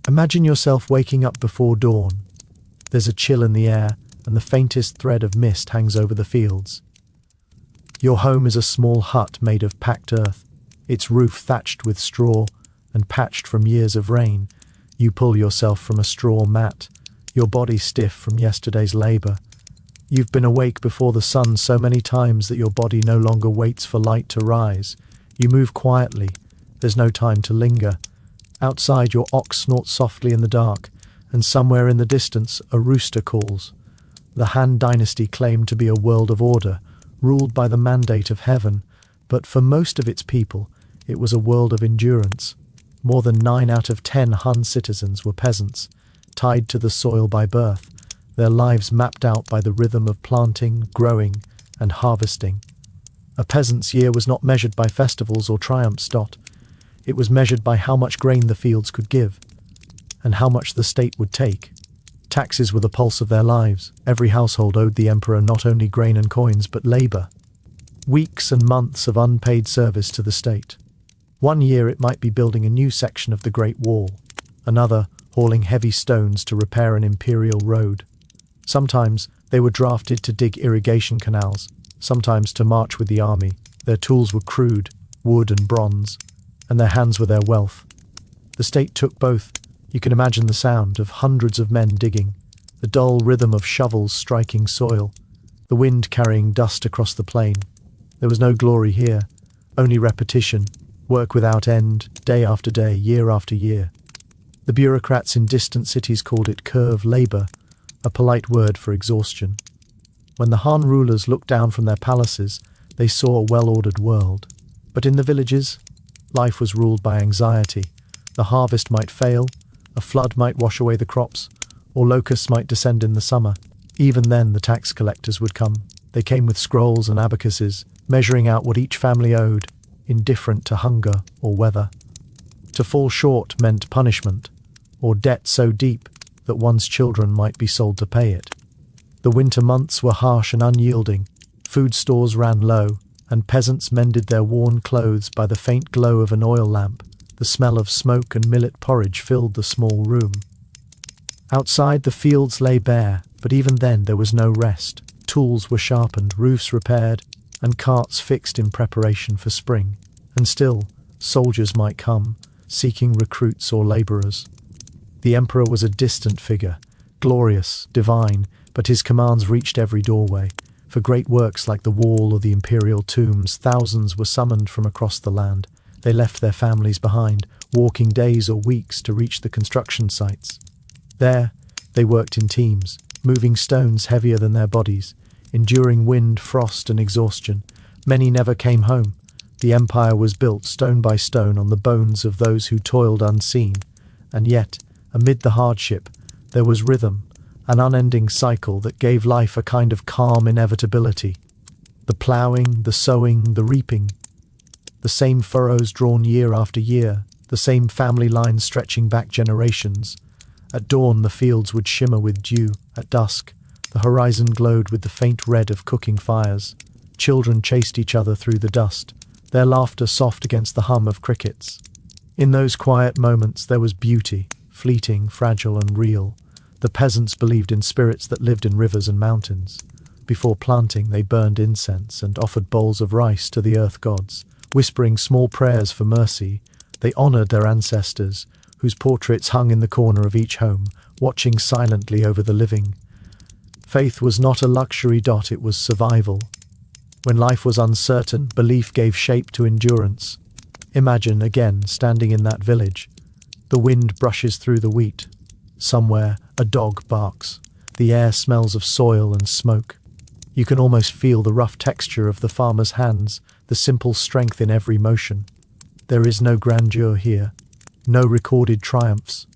Imagine yourself waking up before dawn. There's a chill in the air, and the faintest thread of mist hangs over the fields. Your home is a small hut made of packed earth, its roof thatched with straw and patched from years of rain. You pull yourself from a straw mat, your body stiff from yesterday's labor. You've been awake before the sun so many times that your body no longer waits for light to rise. You move quietly, there's no time to linger. Outside, your ox snorts softly in the dark, and somewhere in the distance a rooster calls. The Han Dynasty claimed to be a world of order, ruled by the mandate of heaven, but for most of its people, it was a world of endurance. More than 9 out of 10 Han citizens were peasants, tied to the soil by birth, their lives mapped out by the rhythm of planting, growing, and harvesting. A peasant's year was not measured by festivals or triumphs. It was measured by how much grain the fields could give, and how much the state would take. Taxes were the pulse of their lives. Every household owed the emperor not only grain and coins, but labor. Weeks and months of unpaid service to the state. One year it might be building a new section of the Great Wall, another hauling heavy stones to repair an imperial road. Sometimes they were drafted to dig irrigation canals, sometimes to march with the army. Their tools were crude, wood and bronze, and their hands were their wealth. The state took both. You can imagine the sound of hundreds of men digging, the dull rhythm of shovels striking soil, the wind carrying dust across the plain. There was no glory here, only repetition, work without end, day after day, year after year. The bureaucrats in distant cities called it curve labor, a polite word for exhaustion. When the Han rulers looked down from their palaces, they saw a well-ordered world. But in the villages, life was ruled by anxiety. The harvest might fail, a flood might wash away the crops, or locusts might descend in the summer. Even then, the tax collectors would come. They came with scrolls and abacuses, measuring out what each family owed, indifferent to hunger or weather. To fall short meant punishment, or debt so deep that one's children might be sold to pay it. The winter months were harsh and unyielding. Food stores ran low, and peasants mended their worn clothes by the faint glow of an oil lamp. The smell of smoke and millet porridge filled the small room. Outside, the fields lay bare, but even then there was no rest. Tools were sharpened, roofs repaired, and carts fixed in preparation for spring. And still, soldiers might come, seeking recruits or laborers. The emperor was a distant figure, glorious, divine, but his commands reached every doorway. For great works like the wall or the imperial tombs, thousands were summoned from across the land. They left their families behind, walking days or weeks to reach the construction sites. There, they worked in teams, moving stones heavier than their bodies, enduring wind, frost, and exhaustion. Many never came home. The empire was built stone by stone on the bones of those who toiled unseen. And yet, amid the hardship, there was rhythm, an unending cycle that gave life a kind of calm inevitability. The ploughing, the sowing, the reaping. The same furrows drawn year after year, the same family lines stretching back generations. At dawn, the fields would shimmer with dew. At dusk, the horizon glowed with the faint red of cooking fires. Children chased each other through the dust, their laughter soft against the hum of crickets. In those quiet moments there was beauty, fleeting, fragile, and real. The peasants believed in spirits that lived in rivers and mountains. Before planting, they burned incense and offered bowls of rice to the earth gods. Whispering small prayers for mercy, they honored their ancestors, whose portraits hung in the corner of each home, watching silently over the living. Faith was not a luxury. It was survival. When life was uncertain, belief gave shape to endurance. Imagine, again, standing in that village. The wind brushes through the wheat. Somewhere, a dog barks. The air smells of soil and smoke. You can almost feel the rough texture of the farmer's hands, the simple strength in every motion. There is no grandeur here, no recorded triumphs.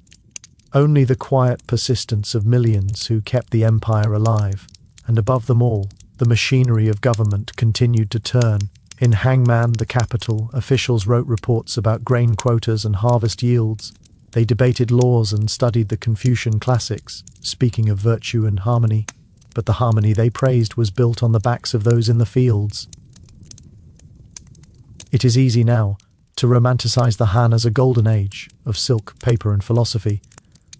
Only the quiet persistence of millions who kept the empire alive. And above them all, the machinery of government continued to turn. In Hangman, the capital, officials wrote reports about grain quotas and harvest yields. They debated laws and studied the Confucian classics, speaking of virtue and harmony. But the harmony they praised was built on the backs of those in the fields. It is easy now to romanticize the Han as a golden age of silk, paper, and philosophy.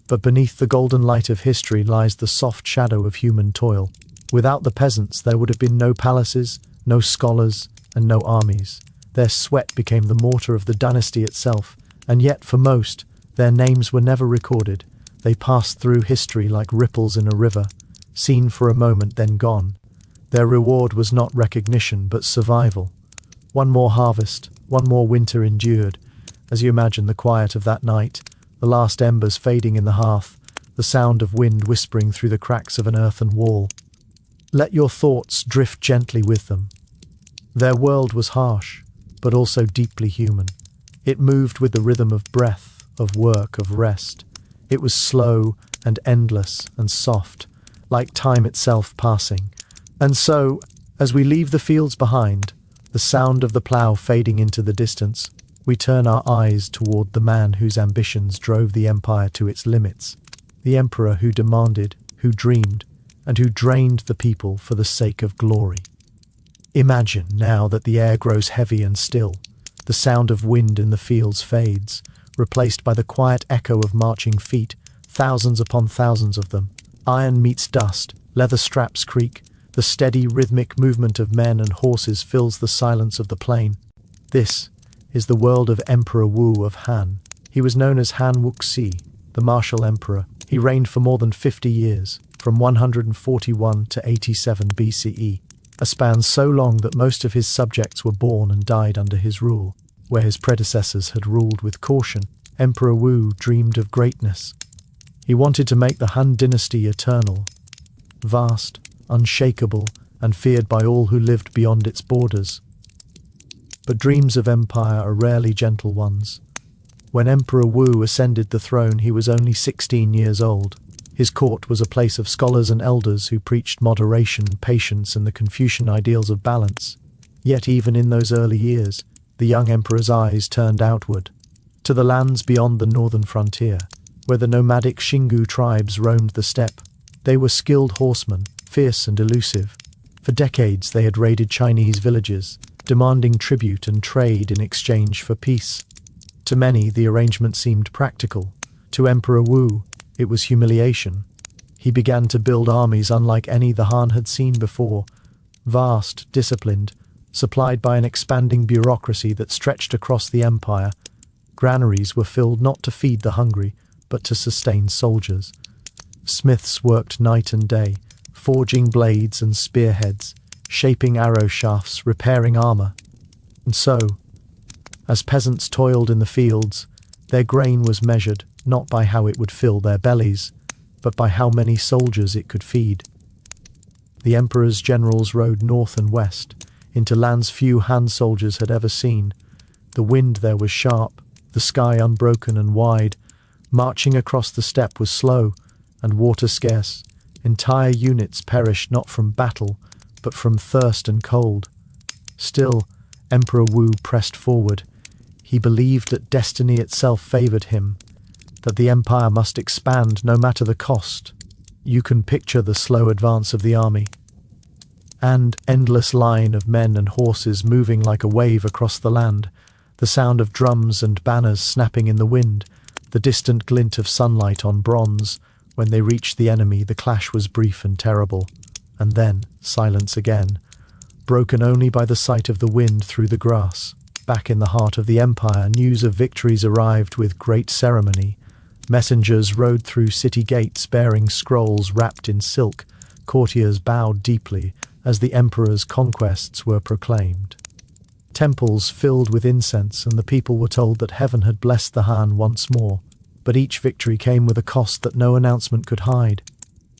But beneath the golden light of history lies the soft shadow of human toil. Without the peasants, there would have been no palaces, no scholars, and no armies. Their sweat became the mortar of the dynasty itself, and yet, for most, their names were never recorded. They passed through history like ripples in a river, seen for a moment, then gone. Their reward was not recognition, but survival. One more harvest, one more winter endured. As you imagine the quiet of that night, the last embers fading in the hearth, the sound of wind whispering through the cracks of an earthen wall. Let your thoughts drift gently with them. Their world was harsh, but also deeply human. It moved with the rhythm of breath, of work, of rest. It was slow and endless and soft, like time itself passing. And so, as we leave the fields behind, the sound of the plough fading into the distance, we turn our eyes toward the man whose ambitions drove the empire to its limits, the emperor who demanded, who dreamed, and who drained the people for the sake of glory. Imagine now that the air grows heavy and still, the sound of wind in the fields fades, replaced by the quiet echo of marching feet, thousands upon thousands of them. Iron meets dust, leather straps creak, the steady rhythmic movement of men and horses fills the silence of the plain. This is the world of Emperor Wu of Han. He was known as Han Wuxi, the martial emperor. He reigned for more than 50 years, from 141 to 87 BCE, a span so long that most of his subjects were born and died under his rule. Where his predecessors had ruled with caution, Emperor Wu dreamed of greatness. He wanted to make the Han Dynasty eternal, vast, unshakable, and feared by all who lived beyond its borders. But dreams of empire are rarely gentle ones. When Emperor Wu ascended the throne, he was only 16 years old. His court was a place of scholars and elders who preached moderation, patience, and the Confucian ideals of balance. Yet even in those early years, the young emperor's eyes turned outward, to the lands beyond the northern frontier, where the nomadic Xingu tribes roamed the steppe. They were skilled horsemen, fierce and elusive. For decades they had raided Chinese villages, demanding tribute and trade in exchange for peace. To many, the arrangement seemed practical. To Emperor Wu, it was humiliation. He began to build armies unlike any the Han had seen before, vast, disciplined, supplied by an expanding bureaucracy that stretched across the empire. Granaries were filled not to feed the hungry, but to sustain soldiers. Smiths worked night and day, forging blades and spearheads, shaping arrow shafts, repairing armor. And so, as peasants toiled in the fields, their grain was measured not by how it would fill their bellies, but by how many soldiers it could feed. The emperor's generals rode north and west, into lands few Han soldiers had ever seen. The wind there was sharp, the sky unbroken and wide. Marching across the steppe was slow, and water scarce. Entire units perished not from battle, but from thirst and cold. Still, Emperor Wu pressed forward. He believed that destiny itself favored him, that the empire must expand no matter the cost. You can picture the slow advance of the army, and endless line of men and horses moving like a wave across the land, the sound of drums and banners snapping in the wind, the distant glint of sunlight on bronze. When they reached the enemy, the clash was brief and terrible, and then silence again, broken only by the sight of the wind through the grass. Back in the heart of the empire, news of victories arrived with great ceremony. Messengers rode through city gates bearing scrolls wrapped in silk. Courtiers bowed deeply as the emperor's conquests were proclaimed. Temples filled with incense, and the people were told that heaven had blessed the Han once more. But each victory came with a cost that no announcement could hide.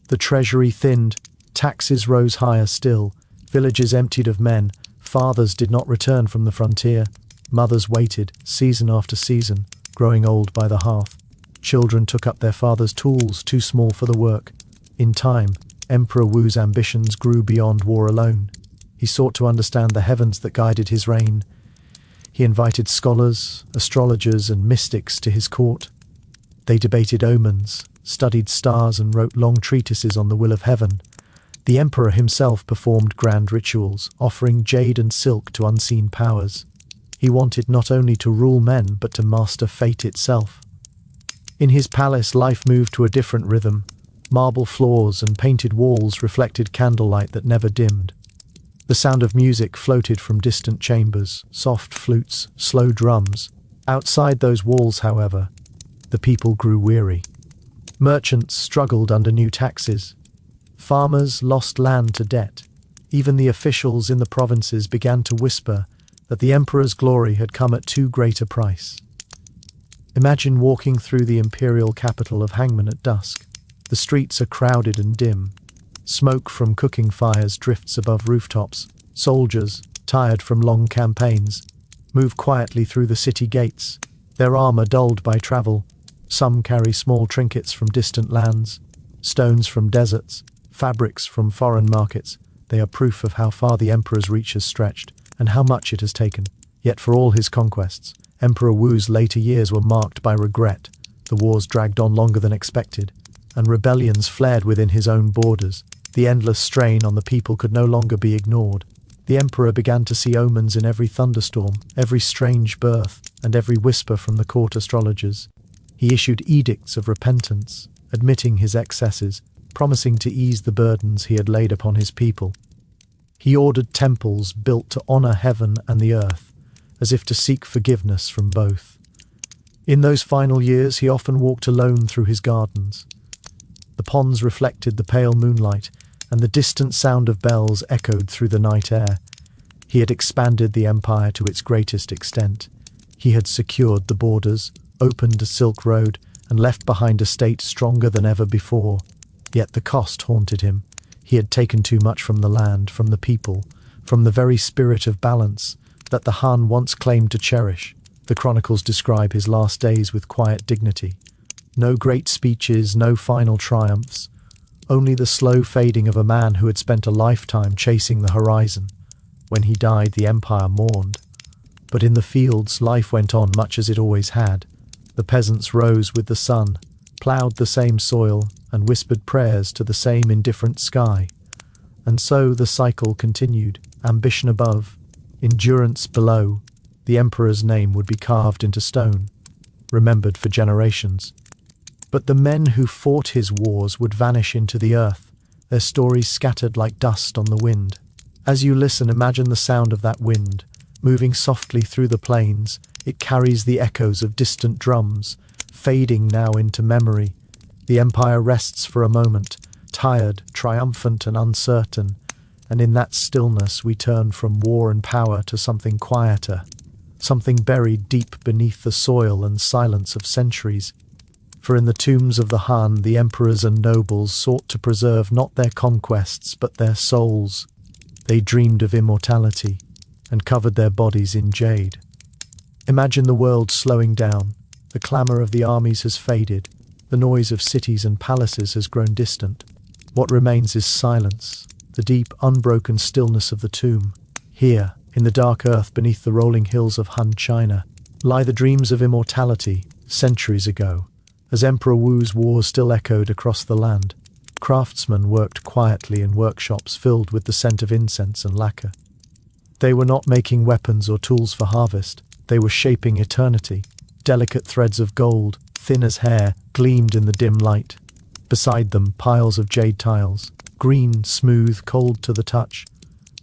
The treasury thinned, taxes rose higher still, villages emptied of men, fathers did not return from the frontier, mothers waited, season after season, growing old by the hearth. Children took up their father's tools, too small for the work. In time, Emperor Wu's ambitions grew beyond war alone. He sought to understand the heavens that guided his reign. He invited scholars, astrologers, and mystics to his court. They debated omens, studied stars, and wrote long treatises on the will of heaven. The emperor himself performed grand rituals, offering jade and silk to unseen powers. He wanted not only to rule men, but to master fate itself. In his palace, life moved to a different rhythm. Marble floors and painted walls reflected candlelight that never dimmed. The sound of music floated from distant chambers, soft flutes, slow drums. Outside those walls, however, the people grew weary. Merchants struggled under new taxes. Farmers lost land to debt. Even the officials in the provinces began to whisper that the emperor's glory had come at too great a price. Imagine walking through the imperial capital of Hangman at dusk. The streets are crowded and dim. Smoke from cooking fires drifts above rooftops. Soldiers, tired from long campaigns, move quietly through the city gates, their armor dulled by travel. Some carry small trinkets from distant lands, stones from deserts, fabrics from foreign markets. They are proof of how far the emperor's reach has stretched and how much it has taken. Yet for all his conquests, Emperor Wu's later years were marked by regret. The wars dragged on longer than expected, and rebellions flared within his own borders. The endless strain on the people could no longer be ignored. The emperor began to see omens in every thunderstorm, every strange birth, and every whisper from the court astrologers. He issued edicts of repentance, admitting his excesses, promising to ease the burdens he had laid upon his people. He ordered temples built to honor heaven and the earth, as if to seek forgiveness from both. In those final years, he often walked alone through his gardens. The ponds reflected the pale moonlight, and the distant sound of bells echoed through the night air. He had expanded the empire to its greatest extent. He had secured the borders, opened a Silk Road, and left behind a state stronger than ever before. Yet the cost haunted him. He had taken too much from the land, from the people, from the very spirit of balance that the Han once claimed to cherish. The chronicles describe his last days with quiet dignity. No great speeches, no final triumphs, only the slow fading of a man who had spent a lifetime chasing the horizon. When he died, the empire mourned. But in the fields, life went on much as it always had. The peasants rose with the sun, ploughed the same soil, and whispered prayers to the same indifferent sky. And so the cycle continued, ambition above, endurance below. The emperor's name would be carved into stone, remembered for generations. But the men who fought his wars would vanish into the earth, their stories scattered like dust on the wind. As you listen, imagine the sound of that wind, moving softly through the plains. It carries the echoes of distant drums, fading now into memory. The empire rests for a moment, tired, triumphant and uncertain, and in that stillness we turn from war and power to something quieter, something buried deep beneath the soil and silence of centuries. For in the tombs of the Han, the emperors and nobles sought to preserve not their conquests but their souls. They dreamed of immortality and covered their bodies in jade. Imagine the world slowing down. The clamor of the armies has faded. The noise of cities and palaces has grown distant. What remains is silence, the deep, unbroken stillness of the tomb. Here, in the dark earth beneath the rolling hills of Han China, lie the dreams of immortality, centuries ago. As Emperor Wu's wars still echoed across the land, craftsmen worked quietly in workshops filled with the scent of incense and lacquer. They were not making weapons or tools for harvest. They were shaping eternity. Delicate threads of gold, thin as hair, gleamed in the dim light. Beside them, piles of jade tiles, green, smooth, cold to the touch,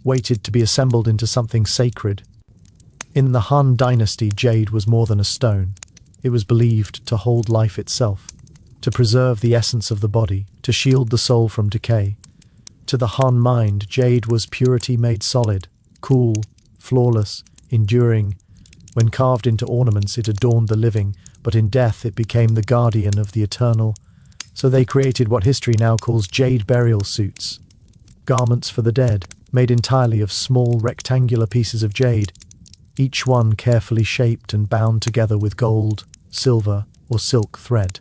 waited to be assembled into something sacred. In the Han Dynasty, jade was more than a stone. It was believed to hold life itself, to preserve the essence of the body, to shield the soul from decay. To the Han mind, jade was purity made solid, cool, flawless, enduring. When carved into ornaments, it adorned the living, but in death it became the guardian of the eternal. So they created what history now calls jade burial suits, garments for the dead, made entirely of small rectangular pieces of jade, each one carefully shaped and bound together with gold, silver, or silk thread.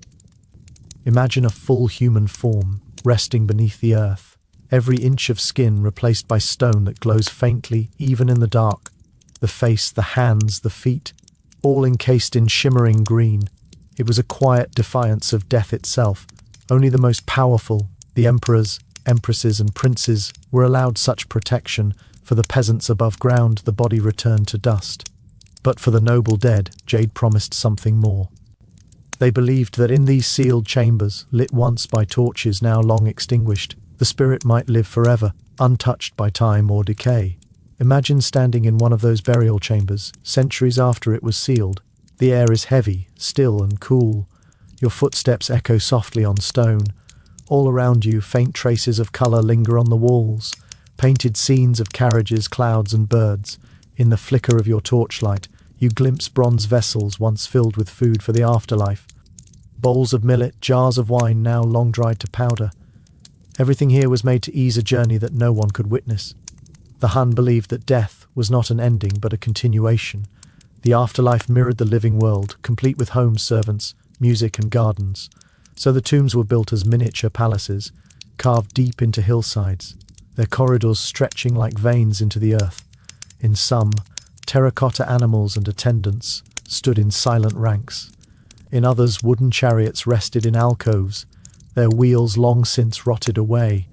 Imagine a full human form resting beneath the earth, every inch of skin replaced by stone that glows faintly even in the dark. The face, the hands, the feet, all encased in shimmering green. It was a quiet defiance of death itself. Only the most powerful, the emperors, empresses and princes, were allowed such protection. For the peasants above ground, the body returned to dust. But for the noble dead, jade promised something more. They believed that in these sealed chambers, lit once by torches now long extinguished, the spirit might live forever, untouched by time or decay. Imagine standing in one of those burial chambers, centuries after it was sealed. The air is heavy, still and cool. Your footsteps echo softly on stone. All around you, faint traces of color linger on the walls, painted scenes of carriages, clouds and birds. In the flicker of your torchlight, you glimpse bronze vessels once filled with food for the afterlife. Bowls of millet, jars of wine now long dried to powder. Everything here was made to ease a journey that no one could witness. The Han believed that death was not an ending but a continuation. The afterlife mirrored the living world, complete with homes, servants, music and gardens. So the tombs were built as miniature palaces, carved deep into hillsides, their corridors stretching like veins into the earth. In some, terracotta animals and attendants stood in silent ranks. In others, wooden chariots rested in alcoves, their wheels long since rotted away.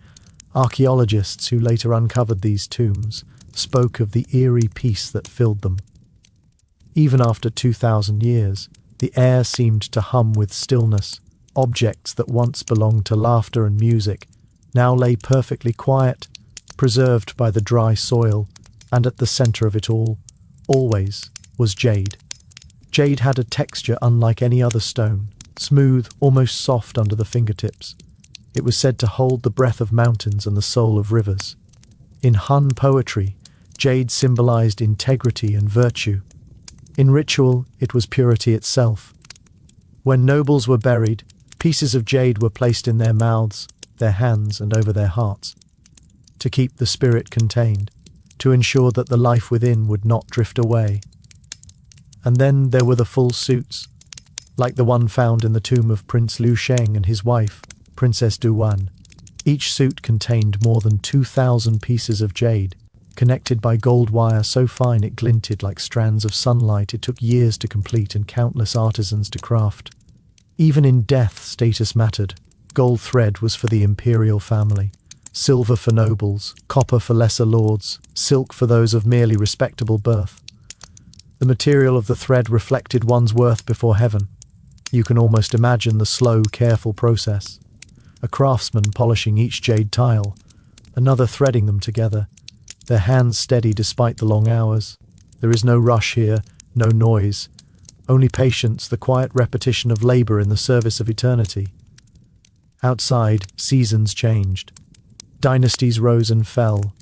Archaeologists who later uncovered these tombs spoke of the eerie peace that filled them. Even after 2,000 years, the air seemed to hum with stillness. Objects that once belonged to laughter and music now lay perfectly quiet, preserved by the dry soil, and at the center of it all, always, was jade. Jade had a texture unlike any other stone, smooth, almost soft under the fingertips. It was said to hold the breath of mountains and the soul of rivers. In Han poetry, jade symbolized integrity and virtue. In ritual, it was purity itself. When nobles were buried, pieces of jade were placed in their mouths, their hands, and over their hearts, to keep the spirit contained, to ensure that the life within would not drift away. And then there were the full suits, like the one found in the tomb of Prince Liu Sheng and his wife, Princess Du Wan. Each suit contained more than 2,000 pieces of jade, connected by gold wire so fine it glinted like strands of sunlight. It took years to complete and countless artisans to craft. Even in death, status mattered. Gold thread was for the imperial family, silver for nobles, copper for lesser lords, silk for those of merely respectable birth. The material of the thread reflected one's worth before heaven. You can almost imagine the slow, careful process. A craftsman polishing each jade tile, another threading them together, their hands steady despite the long hours. There is no rush here, no noise, only patience, the quiet repetition of labor in the service of eternity. Outside, seasons changed. Dynasties rose and fell,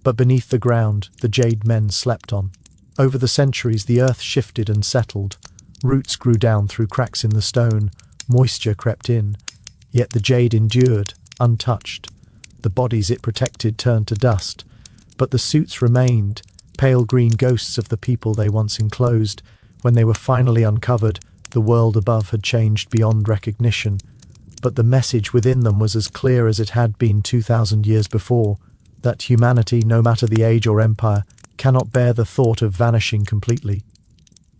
but beneath the ground, the jade men slept on. Over the centuries, the earth shifted and settled. Roots grew down through cracks in the stone, moisture crept in, yet the jade endured, untouched. The bodies it protected turned to dust, but the suits remained, pale green ghosts of the people they once enclosed. When they were finally uncovered, the world above had changed beyond recognition, but the message within them was as clear as it had been 2,000 years before, that humanity, no matter the age or empire, cannot bear the thought of vanishing completely.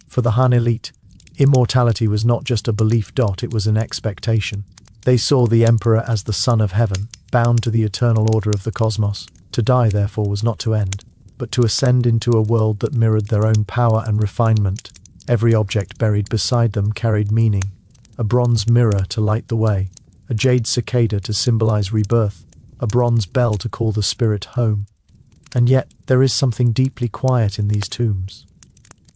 For the Han elite, immortality was not just a belief, it was an expectation. They saw the emperor as the son of heaven, bound to the eternal order of the cosmos. To die, therefore, was not to end, but to ascend into a world that mirrored their own power and refinement. Every object buried beside them carried meaning. A bronze mirror to light the way, a jade cicada to symbolize rebirth, a bronze bell to call the spirit home. And yet, there is something deeply quiet in these tombs.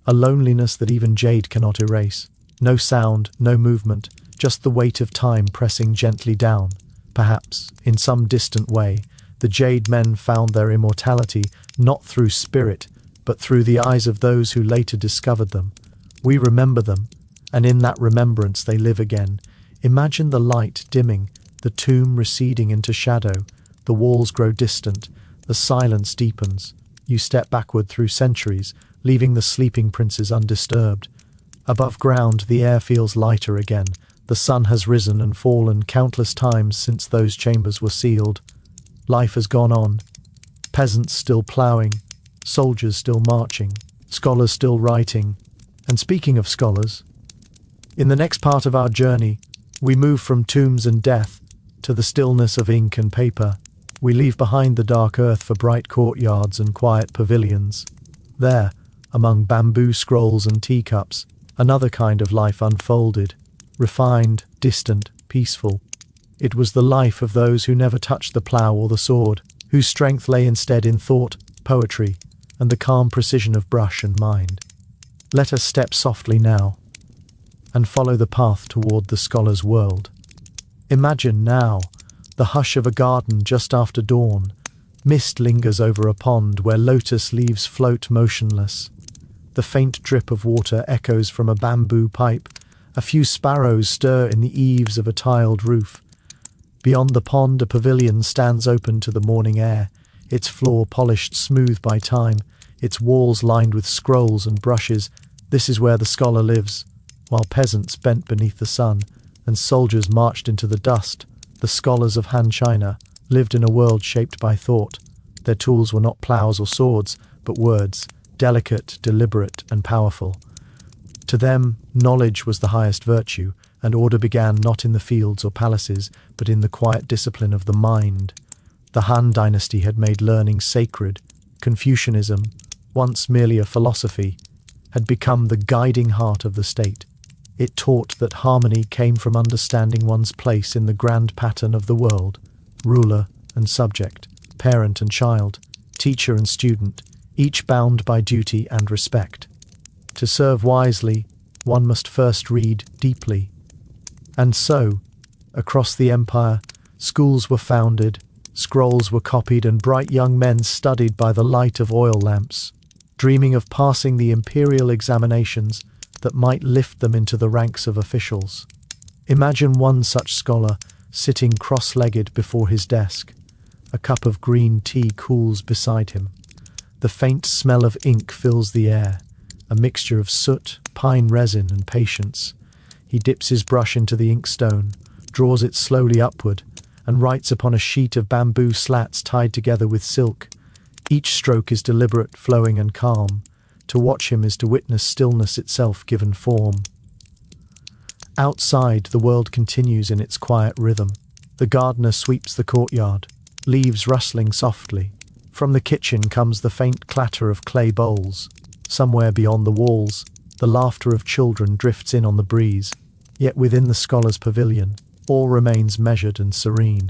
A loneliness that even jade cannot erase. No sound, no movement, just the weight of time pressing gently down. Perhaps, in some distant way, the jade men found their immortality not through spirit, but through the eyes of those who later discovered them. We remember them, and in that remembrance they live again. Imagine the light dimming, the tomb receding into shadow, the walls grow distant, the silence deepens. You step backward through centuries, leaving the sleeping princes undisturbed. Above ground, the air feels lighter again. The sun has risen and fallen countless times since those chambers were sealed. Life has gone on. Peasants still ploughing, soldiers still marching, scholars still writing. And speaking of scholars, in the next part of our journey, we move from tombs and death to the stillness of ink and paper. We leave behind the dark earth for bright courtyards and quiet pavilions. There, among bamboo scrolls and teacups, another kind of life unfolded. refined, distant, peaceful. It was the life of those who never touched the plough or the sword, whose strength lay instead in thought, poetry, and the calm precision of brush and mind. Let us step softly now and follow the path toward the scholar's world. Imagine now the hush of a garden just after dawn. Mist lingers over a pond where lotus leaves float motionless. The faint drip of water echoes from a bamboo pipe. A few sparrows stir in the eaves of a tiled roof. Beyond the pond, a pavilion stands open to the morning air, its floor polished smooth by time, its walls lined with scrolls and brushes. This is where the scholar lives. While peasants bent beneath the sun and soldiers marched into the dust, the scholars of Han China lived in a world shaped by thought. Their tools were not ploughs or swords, but words, delicate, deliberate, and powerful. To them, knowledge was the highest virtue, and order began not in the fields or palaces, but in the quiet discipline of the mind. The Han Dynasty had made learning sacred. Confucianism, once merely a philosophy, had become the guiding heart of the state. It taught that harmony came from understanding one's place in the grand pattern of the world. Ruler and subject, parent and child, teacher and student, each bound by duty and respect. To serve wisely, one must first read deeply. And so, across the empire, schools were founded, scrolls were copied, and bright young men studied by the light of oil lamps, dreaming of passing the imperial examinations that might lift them into the ranks of officials. Imagine one such scholar sitting cross-legged before his desk. A cup of green tea cools beside him. The faint smell of ink fills the air, a mixture of soot, pine resin, and patience. He dips his brush into the inkstone, draws it slowly upward, and writes upon a sheet of bamboo slats tied together with silk. Each stroke is deliberate, flowing, and calm. To watch him is to witness stillness itself given form. Outside, the world continues in its quiet rhythm. The gardener sweeps the courtyard, leaves rustling softly. From the kitchen comes the faint clatter of clay bowls. Somewhere beyond the walls, the laughter of children drifts in on the breeze. Yet within the scholar's pavilion, all remains measured and serene.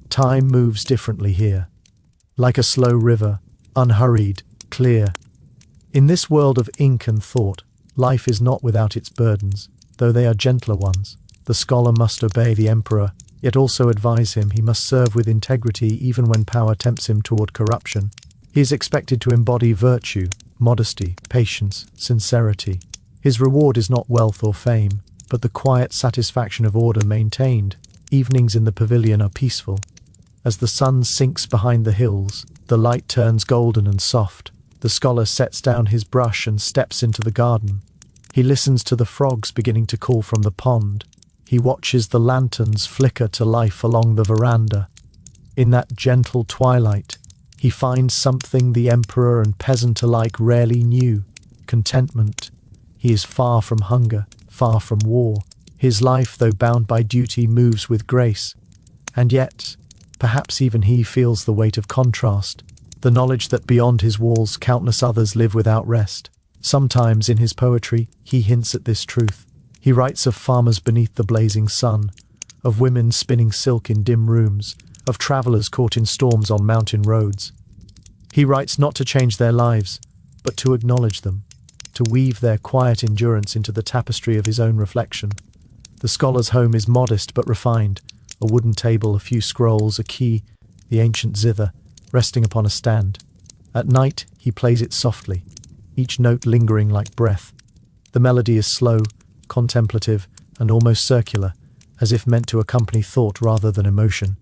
Time moves differently here, like a slow river, unhurried, clear. In this world of ink and thought, life is not without its burdens, though they are gentler ones. The scholar must obey the emperor, yet also advise him. He must serve with integrity even when power tempts him toward corruption. He is expected to embody virtue, modesty, patience, sincerity. His reward is not wealth or fame, but the quiet satisfaction of order maintained. Evenings in the pavilion are peaceful. As the sun sinks behind the hills, the light turns golden and soft. The scholar sets down his brush and steps into the garden. He listens to the frogs beginning to call from the pond. He watches the lanterns flicker to life along the veranda. In that gentle twilight, he finds something the emperor and peasant alike rarely knew: contentment. He is far from hunger, far from war. His life, though bound by duty, moves with grace. And yet, perhaps even he feels the weight of contrast, the knowledge that beyond his walls countless others live without rest. Sometimes in his poetry, he hints at this truth. He writes of farmers beneath the blazing sun, of women spinning silk in dim rooms, of travelers caught in storms on mountain roads. He writes not to change their lives, but to acknowledge them, to weave their quiet endurance into the tapestry of his own reflection. The scholar's home is modest but refined: a wooden table, a few scrolls, a key, the ancient zither, resting upon a stand. At night, he plays it softly, each note lingering like breath. The melody is slow, contemplative, and almost circular, as if meant to accompany thought rather than emotion.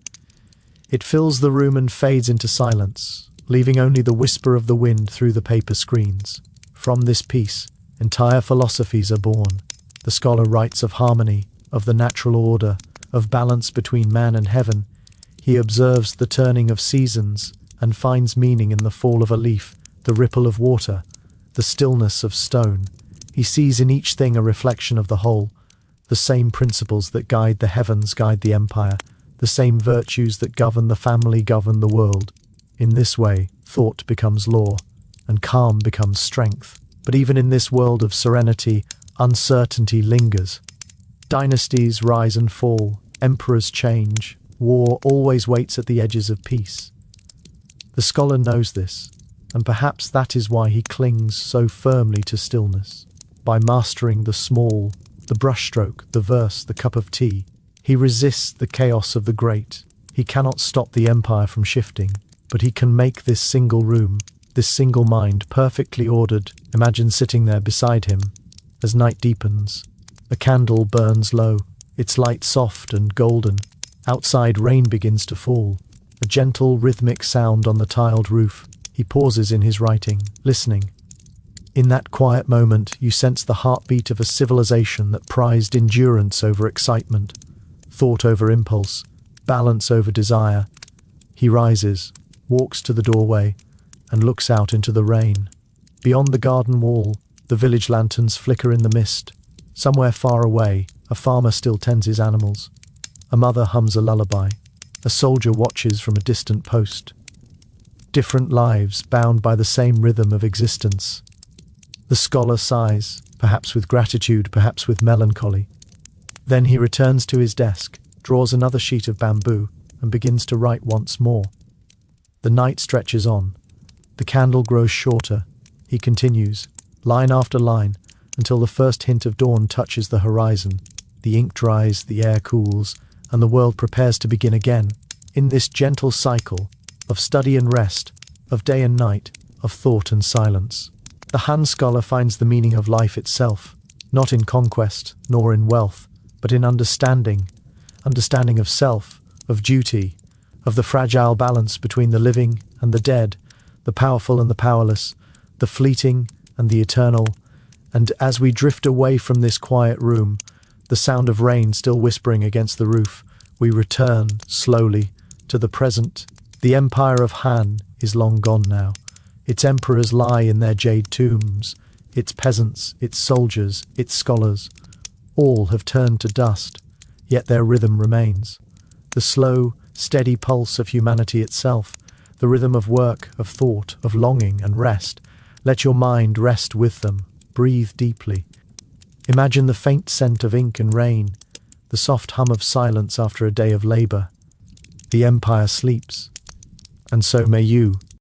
It fills the room and fades into silence, leaving only the whisper of the wind through the paper screens. From this piece, entire philosophies are born. The scholar writes of harmony, of the natural order, of balance between man and heaven. He observes the turning of seasons and finds meaning in the fall of a leaf, the ripple of water, the stillness of stone. He sees in each thing a reflection of the whole. The same principles that guide the heavens guide the empire. The same virtues that govern the family govern the world. In this way, thought becomes law, and calm becomes strength. But even in this world of serenity, uncertainty lingers. Dynasties rise and fall, emperors change, war always waits at the edges of peace. The scholar knows this, and perhaps that is why he clings so firmly to stillness. By mastering the small, the brushstroke, the verse, the cup of tea, he resists the chaos of the great. He cannot stop the empire from shifting, but he can make this single room, this single mind perfectly ordered. Imagine sitting there beside him as night deepens. A candle burns low, its light soft and golden. Outside, rain begins to fall, a gentle rhythmic sound on the tiled roof. He pauses in his writing, listening. In that quiet moment, you sense the heartbeat of a civilization that prized endurance over excitement, thought over impulse, balance over desire. He rises, walks to the doorway, and looks out into the rain. Beyond the garden wall, the village lanterns flicker in the mist. Somewhere far away, a farmer still tends his animals. A mother hums a lullaby. A soldier watches from a distant post. Different lives bound by the same rhythm of existence. The scholar sighs, perhaps with gratitude, perhaps with melancholy. Then he returns to his desk, draws another sheet of bamboo, and begins to write once more. The night stretches on. The candle grows shorter. He continues, line after line, until the first hint of dawn touches the horizon. The ink dries, the air cools, and the world prepares to begin again. In this gentle cycle of study and rest, of day and night, of thought and silence, the Han scholar finds the meaning of life itself, not in conquest, nor in wealth, but in understanding of self, of duty, of the fragile balance between the living and the dead, the powerful and the powerless, the fleeting and the eternal. And as we drift away from this quiet room, the sound of rain still whispering against the roof, we return, slowly, to the present. The empire of Han is long gone now. Its emperors lie in their jade tombs. Its peasants, its soldiers, its scholars, all have turned to dust, yet their rhythm remains. The slow, steady pulse of humanity itself, the rhythm of work, of thought, of longing and rest. Let your mind rest with them. Breathe deeply. Imagine the faint scent of ink and rain, the soft hum of silence after a day of labor. The empire sleeps, and so may you.